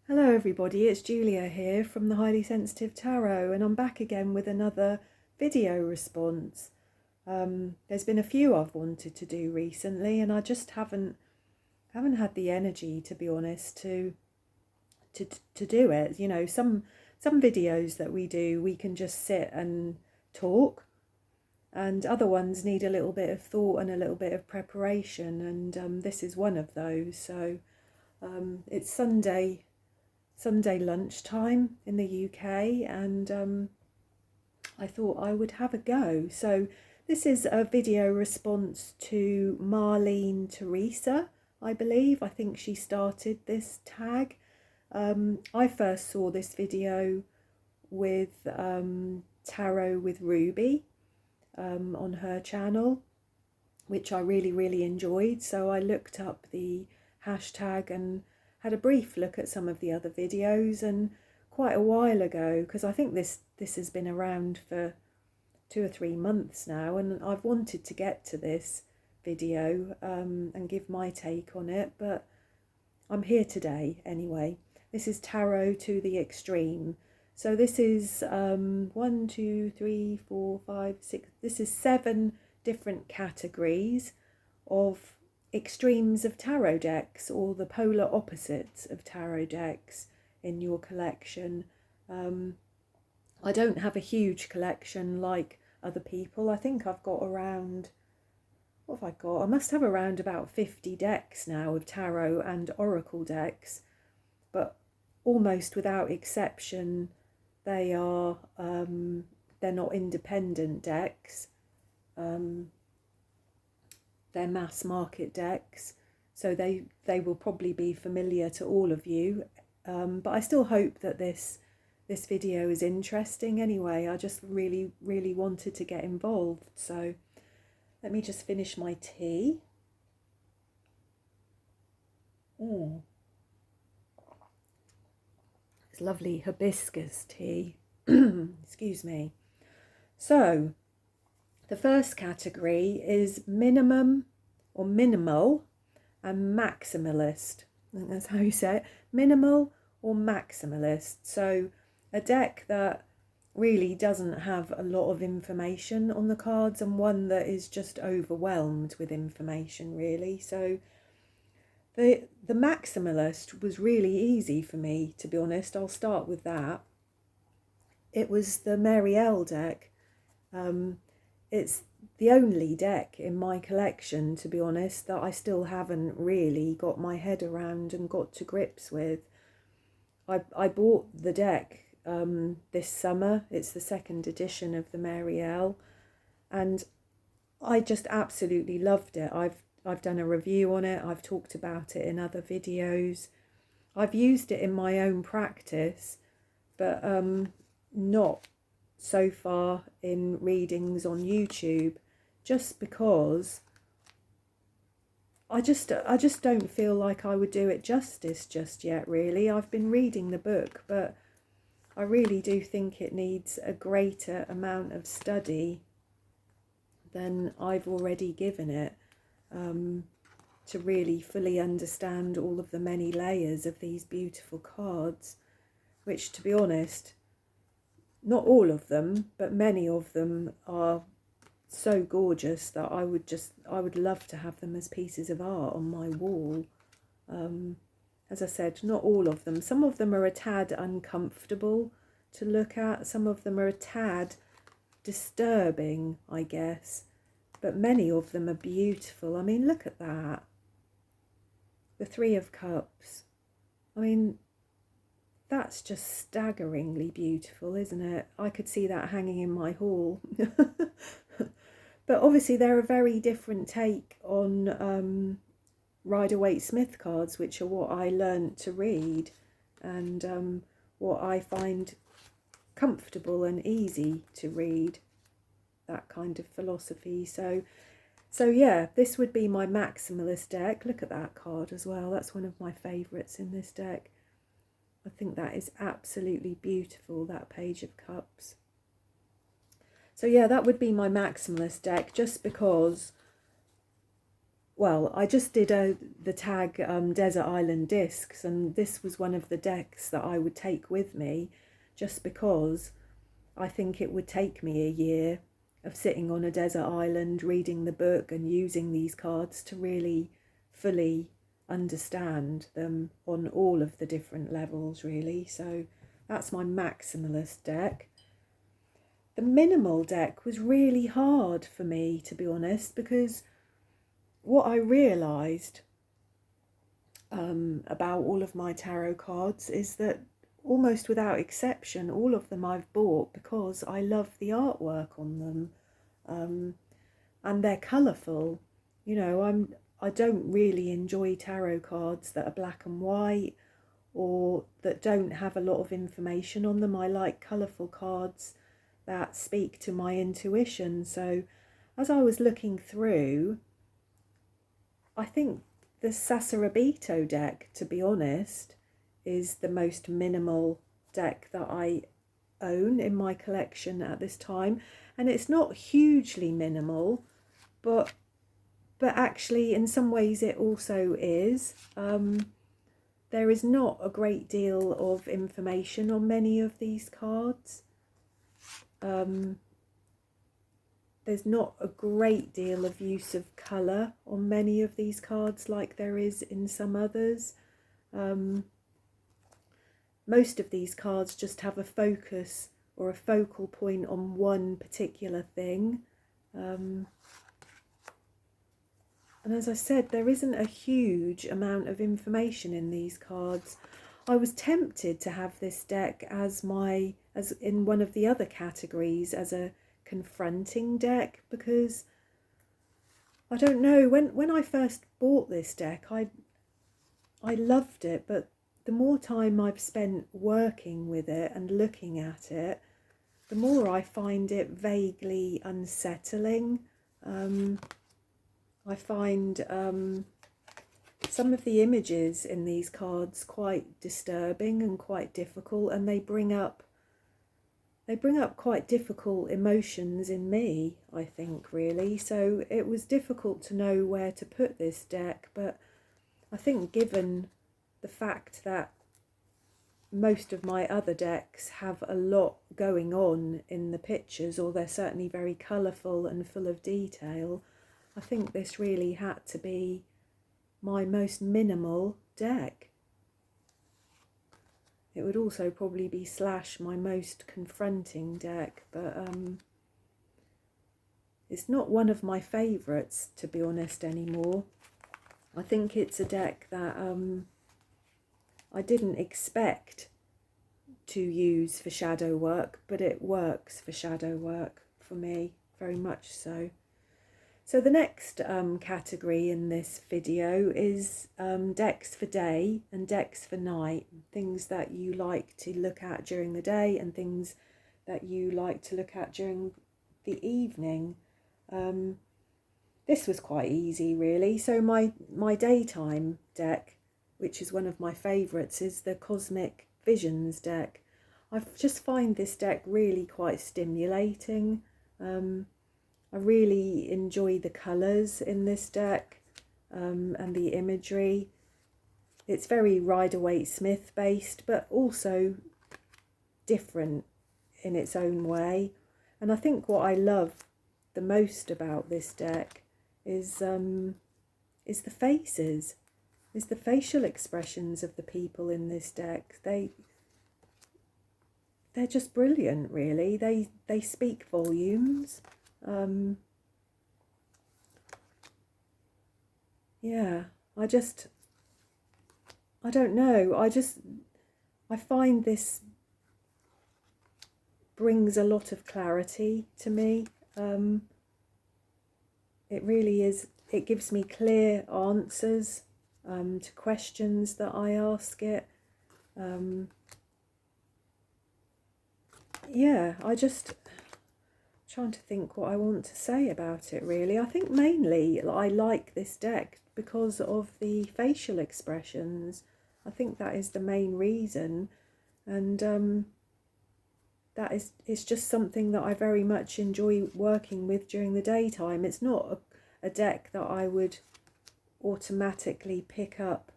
Hello everybody, it's Julia here from the Highly Sensitive Tarot, and I'm back again with another video response. There's been a few I've wanted to do recently, and I just haven't had the energy, to be honest, to do it. You know, some videos that we do, we can just sit and talk, and other ones need a little bit of thought and a little bit of preparation, and this is one of those. So it's Sunday lunchtime in the UK, and I thought I would have a go. So this is a video response to Marlene Teresa, I believe. I think she started this tag. I first saw this video with Tarot with Ruby on her channel, which I really enjoyed. So I looked up the hashtag and had a brief look at some of the other videos, and quite a while ago, because I think this has been around for 2 or 3 months now, and I've wanted to get to this video and give my take on it, but I'm here today anyway. This is Tarot to the Extreme. So this is 1, 2, 3, 4, 5, 6. This is 7 different categories of extremes of tarot decks, or the polar opposites of tarot decks in your collection. I don't have a huge collection like other people. I think I've got around, what have I got? I must have around about 50 decks now of tarot and oracle decks, but almost without exception they are they're not independent decks. They're mass market decks, so they will probably be familiar to all of you, but I still hope that this video is interesting anyway. I just really wanted to get involved. So let me just finish my tea. It's lovely hibiscus tea. Excuse me. So the first category is minimum or minimal and maximalist. I think that's how you say it. Minimal or maximalist. So a deck that really doesn't have a lot of information on the cards, and one that is just overwhelmed with information, really. So the maximalist was really easy for me, to be honest. I'll start with that. It was the Mary L deck. It's the only deck in my collection, to be honest, that I still haven't really got my head around and got to grips with. I bought the deck this summer. It's the 2nd edition of the Mary L, and I just absolutely loved it. I've done a review on it. I've talked about it in other videos. I've used it in my own practice, but not so far in readings on YouTube, just because I just don't feel like I would do it justice just yet, really. I've been reading the book, but I really do think it needs a greater amount of study than I've already given it, to really fully understand all of the many layers of these beautiful cards, which, to be honest, not all of them, but many of them are so gorgeous that I would love to have them as pieces of art on my wall. As I said, not all of them. Some of them are a tad uncomfortable to look at. Some of them are a tad disturbing, I guess. But many of them are beautiful. I mean, look at that. The 3 of Cups. I mean, that's just staggeringly beautiful, isn't it? I could see that hanging in my hall. But obviously they're a very different take on Rider-Waite-Smith cards, which are what I learnt to read, and what I find comfortable and easy to read, that kind of philosophy. So yeah, this would be my maximalist deck. Look at that card as well. That's one of my favourites in this deck. I think that is absolutely beautiful, that Page of Cups. So yeah, that would be my maximalist deck, just because well, I just did the tag Desert Island Discs, and this was one of the decks that I would take with me, just because I think it would take me a year of sitting on a desert island, reading the book and using these cards to really fully understand them on all of the different levels, really. So that's my Maximalist deck. The Minimal deck was really hard for me, to be honest, because what I realised about all of my tarot cards is that almost without exception, all of them I've bought because I love the artwork on them, and they're colourful. You know, I don't really enjoy tarot cards that are black and white or that don't have a lot of information on them. I like colourful cards that speak to my intuition. So as I was looking through, I think the Sasarabito deck, to be honest, is the most minimal deck that I own in my collection at this time. And it's not hugely minimal, but actually in some ways it also is. There is not a great deal of information on many of these cards. There's not a great deal of use of colour on many of these cards like there is in some others. Most of these cards just have a focus or a focal point on one particular thing. And as I said, there isn't a huge amount of information in these cards. I was tempted to have this deck as in one of the other categories as a confronting deck, because I don't know, when I first bought this deck I loved it, but the more time I've spent working with it and looking at it, the more I find it vaguely unsettling. I find some of the images in these cards quite disturbing and quite difficult, and they bring up quite difficult emotions in me, I think, really. So it was difficult to know where to put this deck, but I think given the fact that most of my other decks have a lot going on in the pictures, or they're certainly very colourful and full of detail, I think this really had to be my most minimal deck. It would also probably be / my most confronting deck, but it's not one of my favourites, to be honest, anymore. I think it's a deck that I didn't expect to use for shadow work, but it works for shadow work for me, very much so. So the next category in this video is decks for day and decks for night, things that you like to look at during the day and things that you like to look at during the evening. This was quite easy, really. So my daytime deck, which is one of my favourites, is the Cosmic Visions deck. I just find this deck really quite stimulating. I really enjoy the colours in this deck and the imagery. It's very Rider-Waite-Smith based, but also different in its own way. And I think what I love the most about this deck is the faces, is the facial expressions of the people in this deck. They're just brilliant, really. They speak volumes. Yeah, I don't know, I find this brings a lot of clarity to me. It really is, it gives me clear answers to questions that I ask it. Yeah, trying to think what I want to say about it, really. I think mainly I like this deck because of the facial expressions. I think that is the main reason, and it's just something that I very much enjoy working with during the daytime. It's not a deck that I would automatically pick up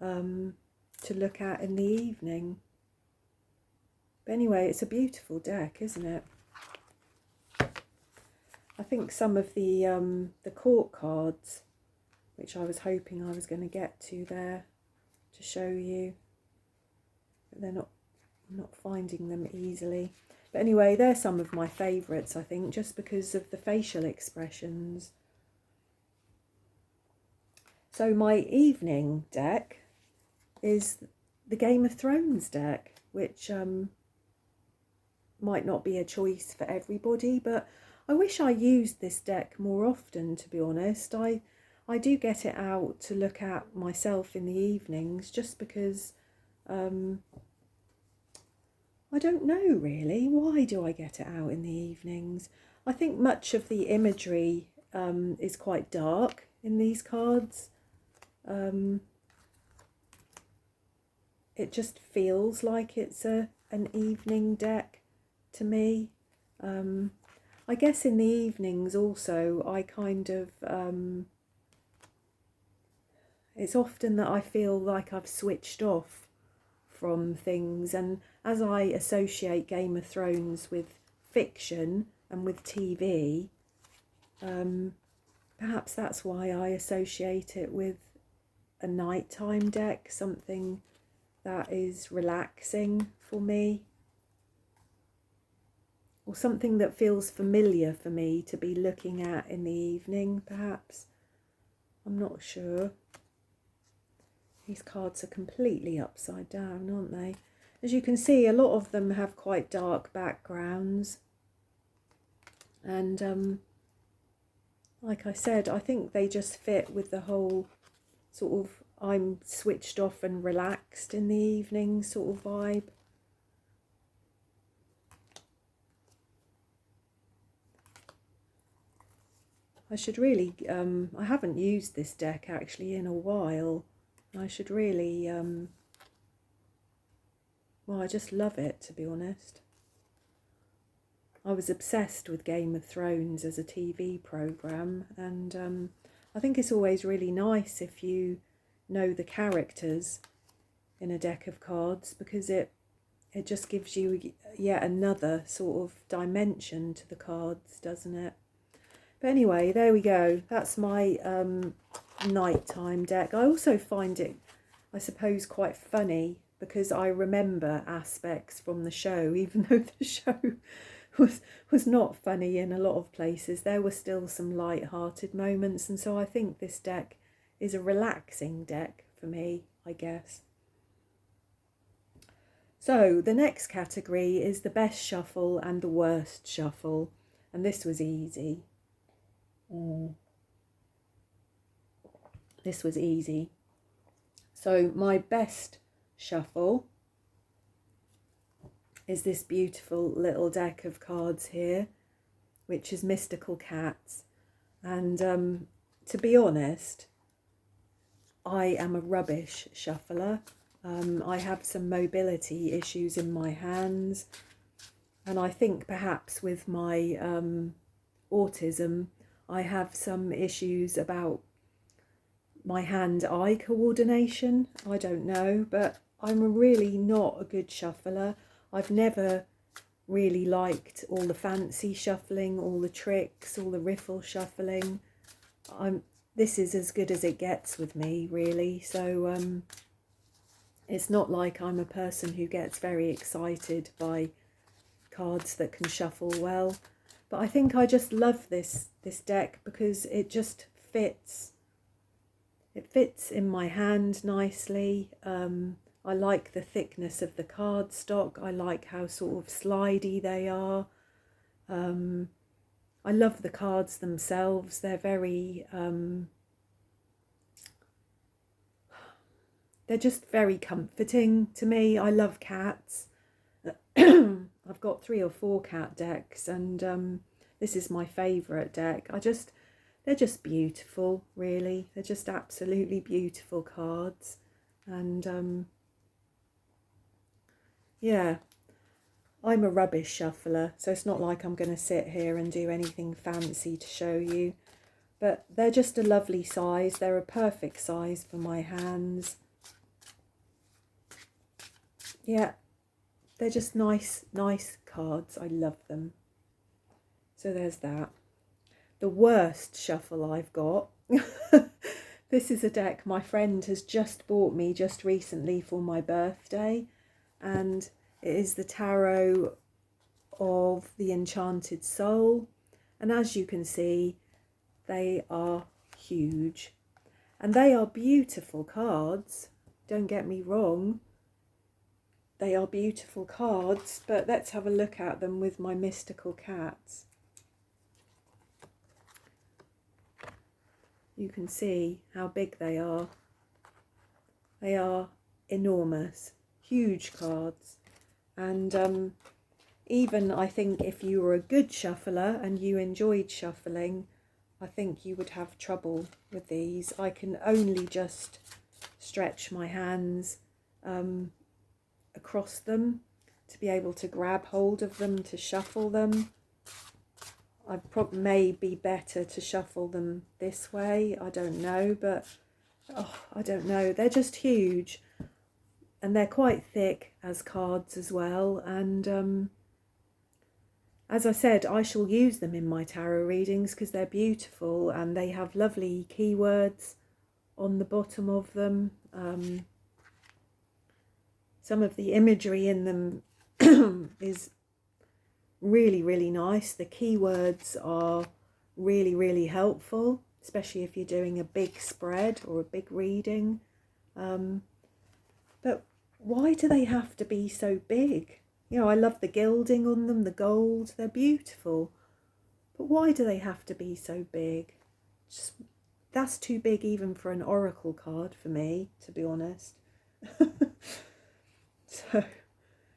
to look at in the evening. But anyway, it's a beautiful deck, isn't it? I think some of the court cards, which I was hoping I was going to get to there to show you, but they're not, I'm not finding them easily. But anyway, they're some of my favourites, I think, just because of the facial expressions. So my evening deck is the Game of Thrones deck, which might not be a choice for everybody, but I wish I used this deck more often, to be honest. I do get it out to look at myself in the evenings, just because I don't know really. Why do I get it out in the evenings? I think much of the imagery is quite dark in these cards. It just feels like it's an evening deck to me. I guess in the evenings also I kind of, it's often that I feel like I've switched off from things, and as I associate Game of Thrones with fiction and with TV, perhaps that's why I associate it with a nighttime deck, something that is relaxing for me, or something that feels familiar for me to be looking at in the evening, perhaps. I'm not sure. These cards are completely upside down, aren't they? As you can see, a lot of them have quite dark backgrounds. And like I said, I think they just fit with the whole sort of I'm switched off and relaxed in the evening sort of vibe. I should really, I haven't used this deck actually in a while. I should really, well, I just love it, to be honest. I was obsessed with Game of Thrones as a TV programme, and I think it's always really nice if you know the characters in a deck of cards, because it just gives you yet another sort of dimension to the cards, doesn't it? But anyway, there we go. That's my nighttime deck. I also find it, I suppose, quite funny because I remember aspects from the show, even though the show was not funny in a lot of places. There were still some light-hearted moments, and so I think this deck is a relaxing deck for me, I guess. So the next category is the best shuffle and the worst shuffle, and this was easy. This was easy. So my best shuffle is this beautiful little deck of cards here, which is Mystical Cats. And to be honest, I am a rubbish shuffler. I have some mobility issues in my hands, and I think perhaps with my autism I have some issues about my hand-eye coordination. I don't know, but I'm really not a good shuffler. I've never really liked all the fancy shuffling, all the tricks, all the riffle shuffling. This is as good as it gets with me, really. So it's not like I'm a person who gets very excited by cards that can shuffle well. But I think I just love this deck because it just fits. It fits in my hand nicely. I like the thickness of the cardstock. I like how sort of slidey they are. I love the cards themselves. They're very, they're just very comforting to me. I love cats. I've got 3 or 4 cat decks, and this is my favourite deck. They're just beautiful, really. They're just absolutely beautiful cards. And yeah, I'm a rubbish shuffler, so it's not like I'm going to sit here and do anything fancy to show you. But they're just a lovely size. They're a perfect size for my hands. Yeah, they're just nice cards. I love them. So there's that. The worst shuffle I've got. This is a deck my friend has just bought me just recently for my birthday. And it is the Tarot of the Enchanted Soul. And as you can see, they are huge. And they are beautiful cards. Don't get me wrong. They are beautiful cards, but let's have a look at them with my mystical cats. You can see how big they are. They are enormous, huge cards. And even I think if you were a good shuffler and you enjoyed shuffling, I think you would have trouble with these. I can only just stretch my hands across them to be able to grab hold of them, to shuffle them. I probably may be better to shuffle them this way. I don't know, but I don't know. They're just huge, and they're quite thick as cards as well. And as I said, I shall use them in my tarot readings because they're beautiful and they have lovely keywords on the bottom of them. Some of the imagery in them is really nice. The keywords are really helpful, especially if you're doing a big spread or a big reading. But why do they have to be so big? You know, I love the gilding on them, the gold, they're beautiful. But why do they have to be so big? That's too big even for an oracle card for me, to be honest.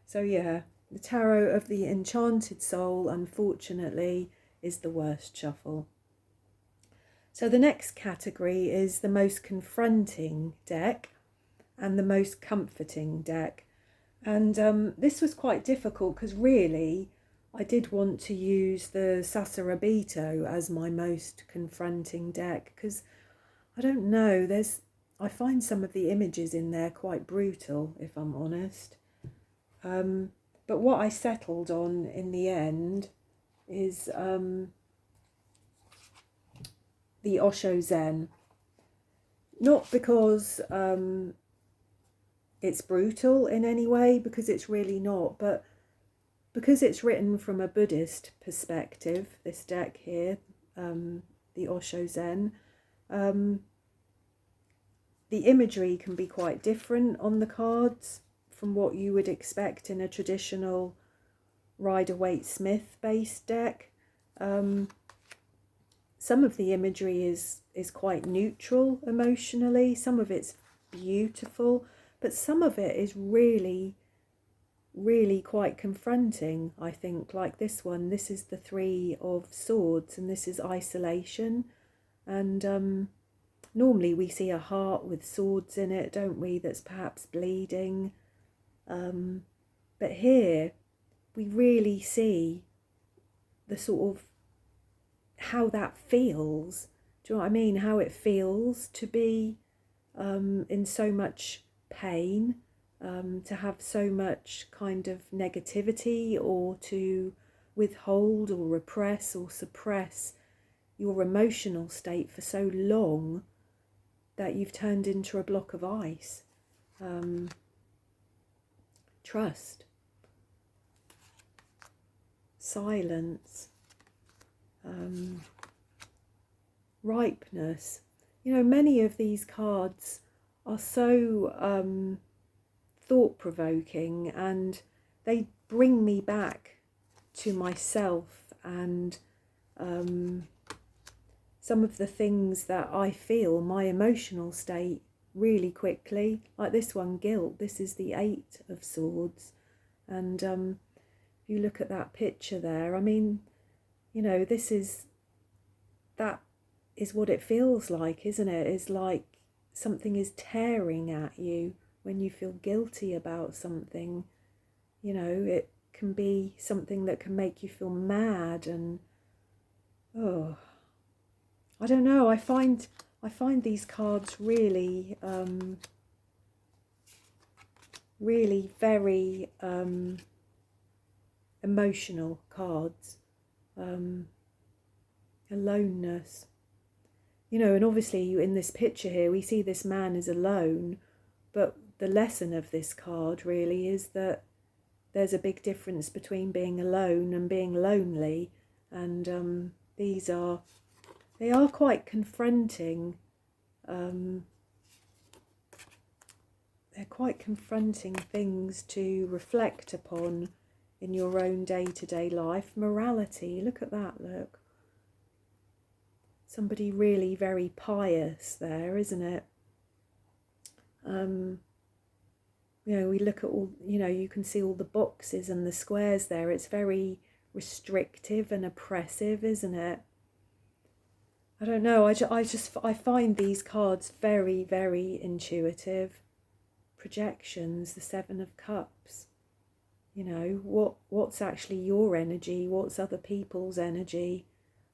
So yeah, the Tarot of the Enchanted Soul, unfortunately, is the worst shuffle. So the next category is the most confronting deck and the most comforting deck. And this was quite difficult because really I did want to use the Sacerdotito as my most confronting deck because I don't know, I find some of the images in there quite brutal, if I'm honest. But what I settled on in the end is the Osho Zen. Not because it's brutal in any way, because it's really not, but because it's written from a Buddhist perspective, this deck here, the Osho Zen, the imagery can be quite different on the cards from what you would expect in a traditional Rider-Waite-Smith based deck. Some of the imagery is quite neutral emotionally, some of it's beautiful, but some of it is really quite confronting, I think, like this one. This is the Three of Swords and this is isolation. And normally we see a heart with swords in it, don't we, that's perhaps bleeding. But here we really see the sort of how that feels. Do you know what I mean? How it feels to be in so much pain, to have so much kind of negativity, or to withhold or repress or suppress your emotional state for so long that you've turned into a block of ice. Trust, silence, ripeness. You know, many of these cards are so thought-provoking, and they bring me back to myself and some of the things that I feel, my emotional state, really quickly. Like this one, guilt. This is the Eight of Swords, and if you look at that picture there, I mean, you know, that is what it feels like, isn't it? It's like something is tearing at you when you feel guilty about something. You know, it can be something that can make you feel mad, and I don't know, I find these cards really, really very emotional cards. Aloneness. You know, and obviously in this picture here, we see this man is alone, but the lesson of this card really is that there's a big difference between being alone and being lonely. And they are quite confronting. They're quite confronting things to reflect upon in your own day-to-day life. Morality, look at that, look. Somebody really very pious there, isn't it? You know, we look at all, you know, you can see all the boxes and the squares there. It's very restrictive and oppressive, isn't it? I don't know, I find these cards very, very intuitive. Projections, the Seven of Cups. You know, what's actually your energy? What's other people's energy?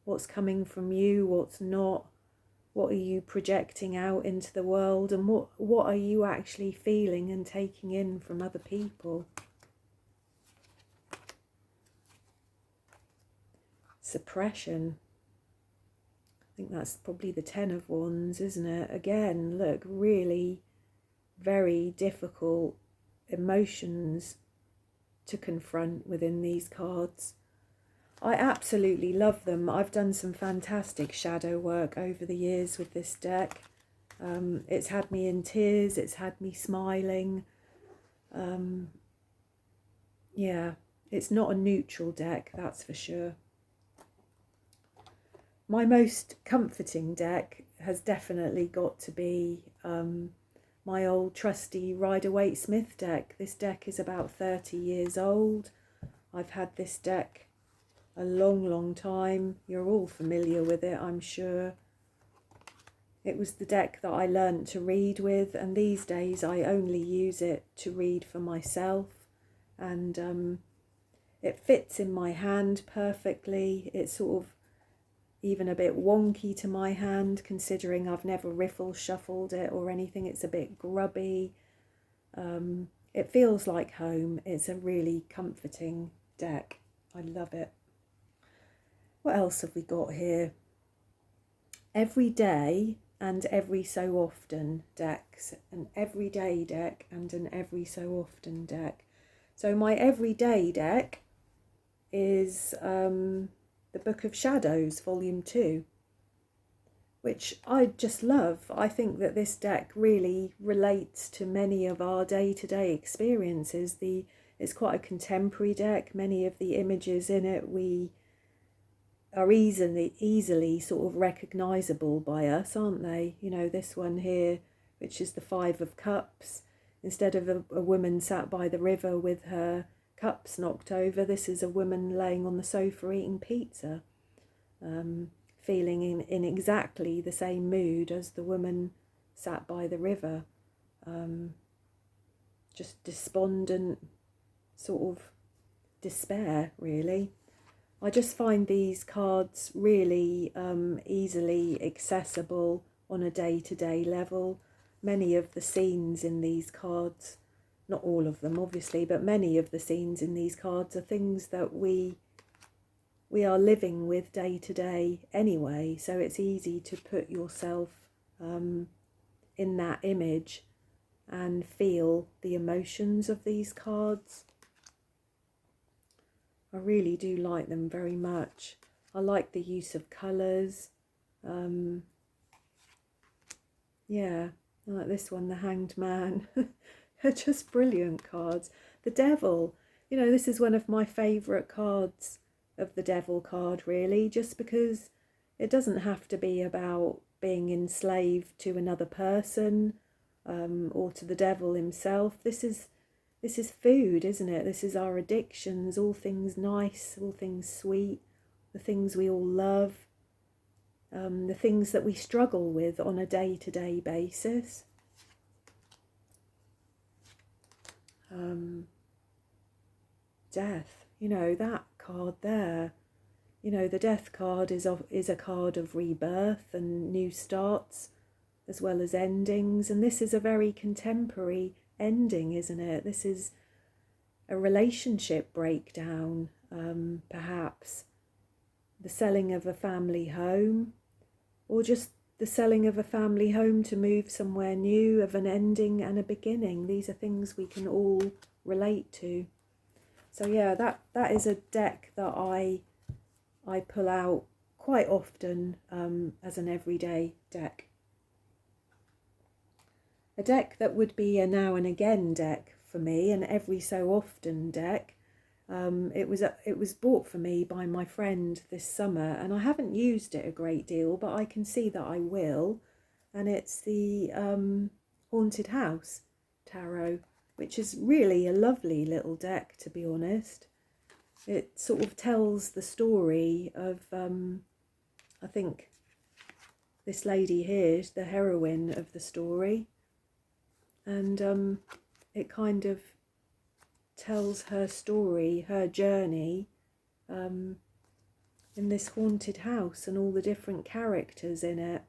What's coming from you? What's not? What are you projecting out into the world? And what are you actually feeling and taking in from other people? Suppression. I think that's probably the Ten of Wands, isn't it? Again, look, really very difficult emotions to confront within these cards. I absolutely love them. I've done some fantastic shadow work over the years with this deck. It's had me in tears, it's had me smiling. Yeah, it's not a neutral deck, that's for sure. My most comforting deck has definitely got to be my old trusty Rider-Waite-Smith deck. This deck is about 30 years old. I've had this deck a long, long time. You're all familiar with it, I'm sure. It was the deck that I learnt to read with, and these days I only use it to read for myself. And it fits in my hand perfectly. It's sort of even a bit wonky to my hand, considering I've never riffle shuffled it or anything. It's a bit grubby. It feels like home. It's a really comforting deck. I love it. What else have we got here? Every day and every so often decks. An everyday deck and an every so often deck. So my everyday deck is the Book of Shadows, Volume 2, which I just love. I think that this deck really relates to many of our day-to-day experiences. It's quite a contemporary deck. Many of the images in it are easily sort of recognisable by us, aren't they? You know, this one here, which is the Five of Cups. Instead of a woman sat by the river with her cups knocked over, this is a woman laying on the sofa eating pizza, feeling in exactly the same mood as the woman sat by the river, just despondent, sort of despair, really. I just find these cards really easily accessible on a day-to-day level. Many of the scenes in these cards, not all of them obviously, but many of the scenes in these cards are things that we are living with day to day anyway, so it's easy to put yourself in that image and feel the emotions of these cards. I really do like them very much. I like the use of colours. Yeah, I like this one, the Hanged Man. They're just brilliant cards. The Devil, you know, this is one of my favourite cards of the Devil card, really, just because it doesn't have to be about being enslaved to another person or to the devil himself. This is food, isn't it? This is our addictions, all things nice, all things sweet, the things we all love, the things that we struggle with on a day-to-day basis. Death, you know, that card there, You know, the death card is a card of rebirth and new starts, as well as endings. And this is a very contemporary ending, isn't it? This is a relationship breakdown, perhaps the selling of a family home, or just the selling of a family home to move somewhere new, of an ending and a beginning. These are things we can all relate to. So yeah, that is a deck that I pull out quite often as an everyday deck. A deck that would be a now and again deck for me, an every so often deck. It was bought for me by my friend this summer, and I haven't used it a great deal, but I can see that I will. And it's the Haunted House Tarot, which is really a lovely little deck, to be honest. It sort of tells the story of, I think this lady here is the heroine of the story, and it kind of tells her story, her journey in this haunted house and all the different characters in it.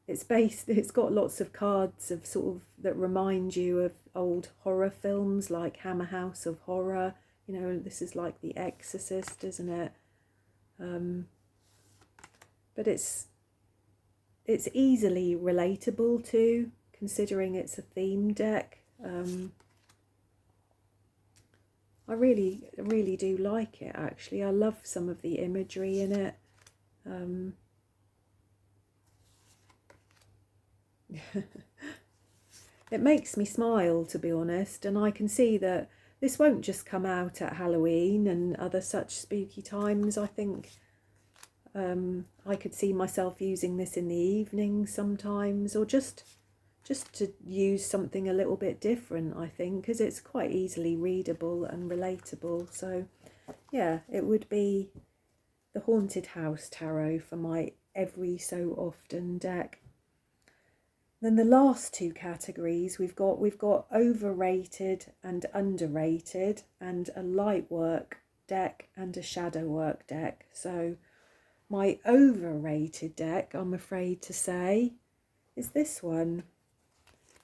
It's got lots of cards of sort of that remind you of old horror films like Hammer House of Horror. You know, this is like The Exorcist, isn't it? But it's easily relatable too, considering it's a theme deck. I really do like it, actually. I love some of the imagery in it. It makes me smile, to be honest, and I can see that this won't just come out at Halloween and other such spooky times. I think I could see myself using this in the evening sometimes, or just to use something a little bit different, I think, because it's quite easily readable and relatable. So yeah, it would be the Haunted House Tarot for my every so often deck. Then the last two categories, we've got overrated and underrated, and a light work deck and a shadow work deck. So my overrated deck, I'm afraid to say, is this one,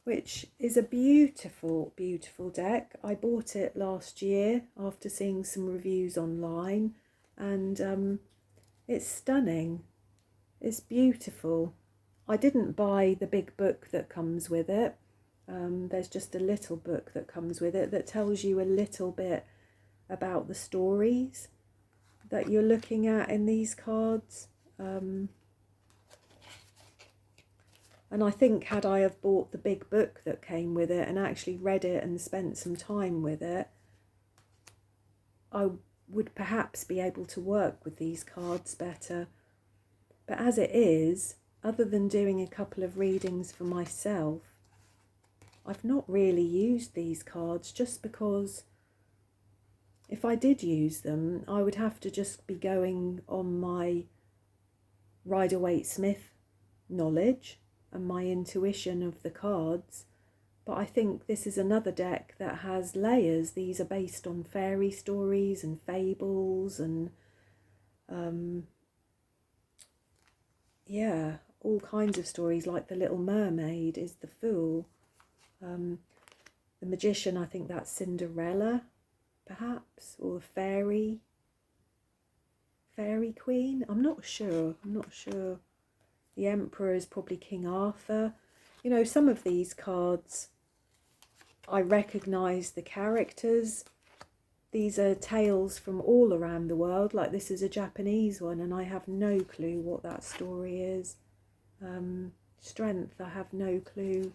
which is a beautiful, beautiful deck. I bought it last year after seeing some reviews online, and it's stunning. It's beautiful. I didn't buy the big book that comes with it. There's just a little book that comes with it that tells you a little bit about the stories that you're looking at in these cards. And I think had I have bought the big book that came with it and actually read it and spent some time with it, I would perhaps be able to work with these cards better. But as it is, other than doing a couple of readings for myself, I've not really used these cards, just because if I did use them, I would have to just be going on my Rider-Waite-Smith knowledge and my intuition of the cards. But I think this is another deck that has layers. These are based on fairy stories and fables and yeah, all kinds of stories, like The Little Mermaid is the Fool. The Magician, I think that's Cinderella, perhaps, or the Fairy Queen. I'm not sure. The Emperor is probably King Arthur. You know, some of these cards, I recognise the characters. These are tales from all around the world. Like this is a Japanese one, and I have no clue what that story is. Strength, I have no clue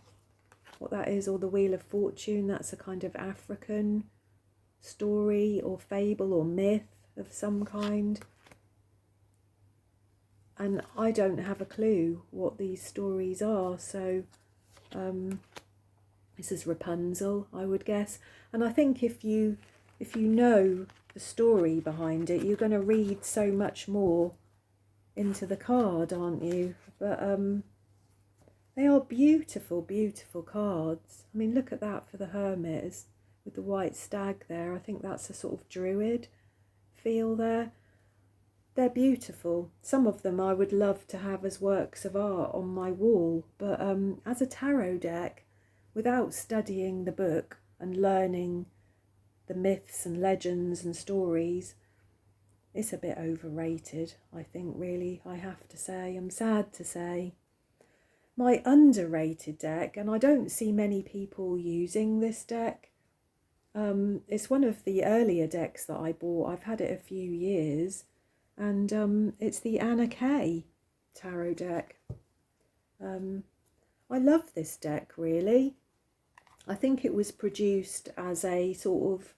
what that is. Or the Wheel of Fortune, that's a kind of African story or fable or myth of some kind. And I don't have a clue what these stories are. So this is Rapunzel, I would guess. And I think if you know the story behind it, you're going to read so much more into the card, aren't you? But they are beautiful, beautiful cards. I mean, look at that for the Hermit with the white stag there. I think that's a sort of druid feel they're beautiful. Some of them I would love to have as works of art on my wall, but as a tarot deck, without studying the book and learning the myths and legends and stories, it's a bit overrated, I think, really, I have to say. I'm sad to say. My underrated deck, and I don't see many people using this deck, it's one of the earlier decks that I bought. I've had it a few years, and it's the Anna Kay tarot deck. I love this deck, really. I think it was produced as a sort of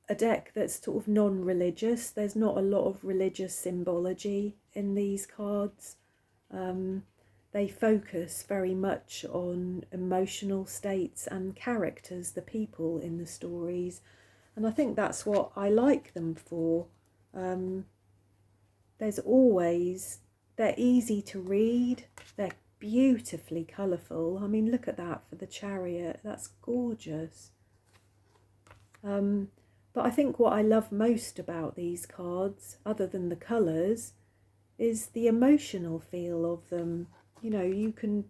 a deck that's sort of non-religious. There's not a lot of religious symbology in these cards. They focus very much on emotional states and characters, the people in the stories. And I think that's what I like them for. They're easy to read. They're beautifully colourful. I mean, look at that for the Chariot. That's gorgeous. But I think what I love most about these cards, other than the colours, is the emotional feel of them. You know, you can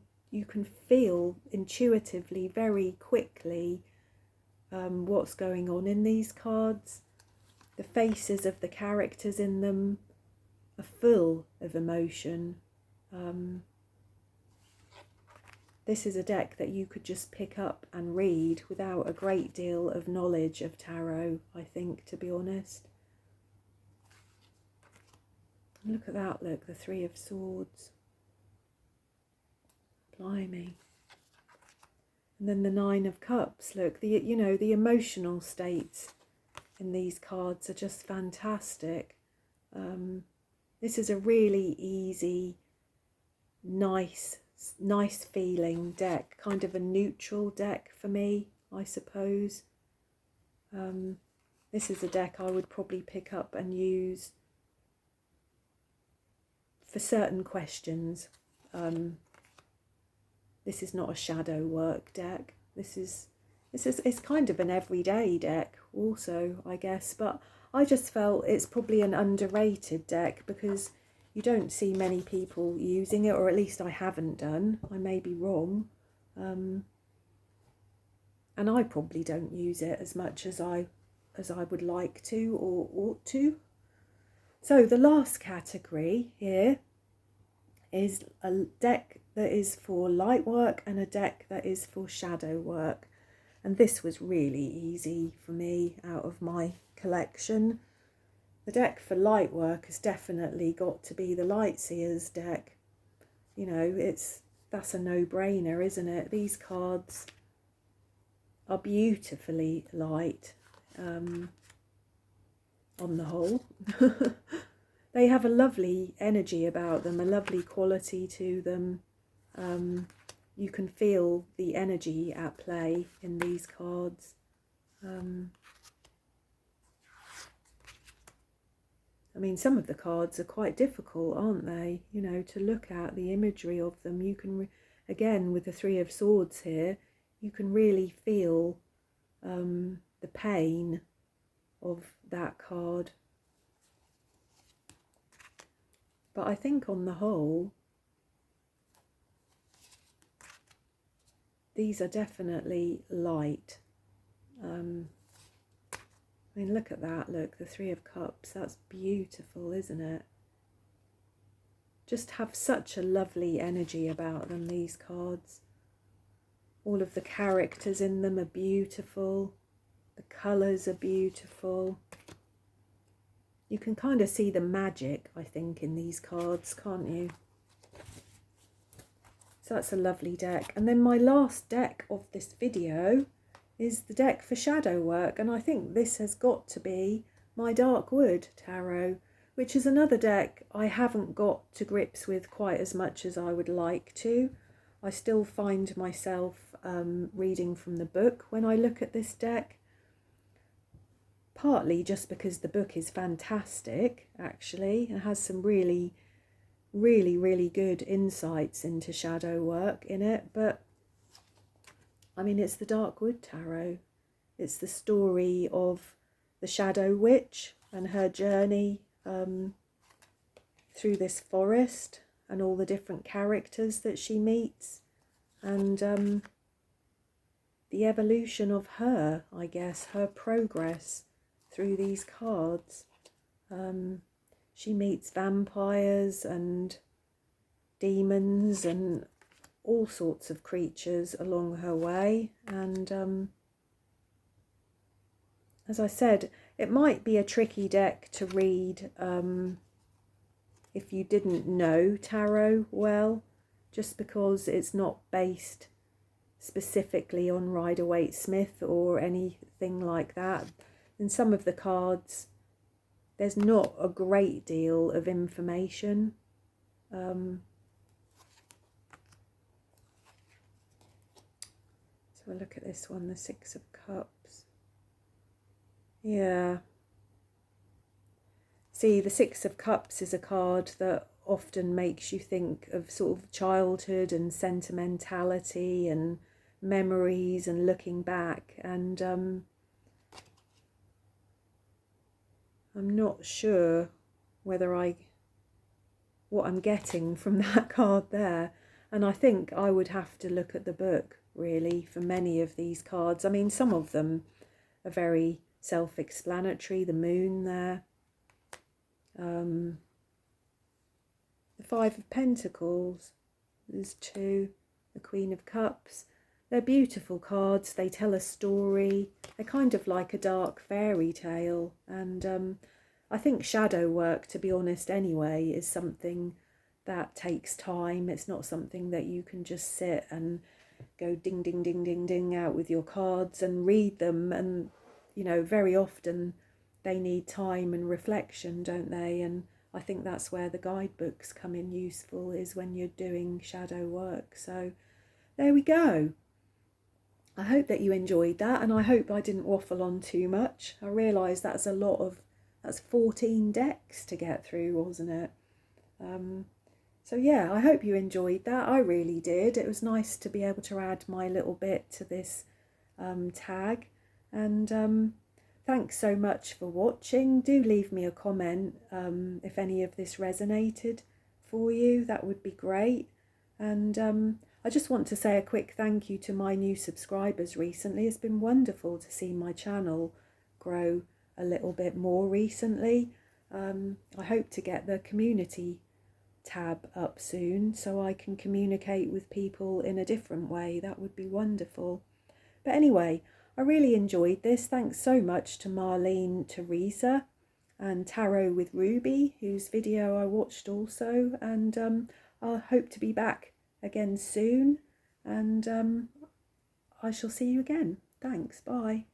feel intuitively, very quickly, what's going on in these cards. The faces of the characters in them are full of emotion. This is a deck that you could just pick up and read without a great deal of knowledge of tarot, I think, to be honest. Look at that, look, the Three of Swords. Blimey. And then the Nine of Cups, look, the emotional states in these cards are just fantastic. This is a really easy, nice feeling deck, kind of a neutral deck for me, I suppose. This is a deck I would probably pick up and use for certain questions. This is not a shadow work deck. It's kind of an everyday deck also, I guess, but I just felt it's probably an underrated deck because you don't see many people using it, or at least I haven't done. I may be wrong. And I probably don't use it as much as I would like to or ought to. So the last category here is a deck that is for light work and a deck that is for shadow work. And this was really easy for me out of my collection. The deck for light work has definitely got to be the Lightseers deck. You know, that's a no-brainer, isn't it? These cards are beautifully light, on the whole. They have a lovely energy about them, a lovely quality to them. You can feel the energy at play in these cards. I mean, some of the cards are quite difficult, aren't they? You know, to look at the imagery of them. You can, again, with the Three of Swords here, you can really feel the pain of that card. But I think on the whole, these are definitely light. I mean, look at that, look, the Three of Cups, that's beautiful, isn't it? Just have such a lovely energy about them, these cards. All of the characters in them are beautiful. The colours are beautiful. You can kind of see the magic, I think, in these cards, can't you? So that's a lovely deck. And then my last deck of this video is the deck for shadow work, and I think this has got to be my Dark Wood Tarot, which is another deck I haven't got to grips with quite as much as I would like to. I still find myself reading from the book when I look at this deck, partly just because the book is fantastic, actually, and has some really good insights into shadow work in it, but I mean, it's the Dark Wood Tarot. It's the story of the Shadow Witch, and her journey through this forest and all the different characters that she meets, and the evolution of her, I guess, her progress through these cards. She meets vampires and demons and all sorts of creatures along her way, and as I said, it might be a tricky deck to read if you didn't know tarot well, just because it's not based specifically on Rider-Waite-Smith or anything like that. In some of the cards, there's not a great deal of information. So we'll look at this one, the Six of Cups. Yeah. See, the Six of Cups is a card that often makes you think of sort of childhood and sentimentality and memories and looking back, and I'm not sure whether what I'm getting from that card there, and I think I would have to look at the book really for many of these cards. I mean, some of them are very self-explanatory. The moon there, the Five of Pentacles, there's two, the Queen of Cups. They're beautiful cards. They tell a story. They're kind of like a dark fairy tale, and I think shadow work, to be honest anyway, is something that takes time. It's not something that you can just sit and go ding ding ding ding ding out with your cards and read them, and you know, very often they need time and reflection, don't they? And I think that's where the guidebooks come in useful, is when you're doing shadow work. So there we go. I hope that you enjoyed that, and I hope I didn't waffle on too much. I realise that's 14 decks to get through, wasn't it? So yeah, I hope you enjoyed that. I really did. It was nice to be able to add my little bit to this tag, and thanks so much for watching. Do leave me a comment if any of this resonated for you. That would be great. And I just want to say a quick thank you to my new subscribers recently. It's been wonderful to see my channel grow a little bit more recently. I hope to get the community tab up soon so I can communicate with people in a different way. That would be wonderful. But anyway, I really enjoyed this. Thanks so much to Marlene, Teresa and Tarot with Ruby, whose video I watched also, and I hope to be back again soon, and I shall see you again. Thanks, bye.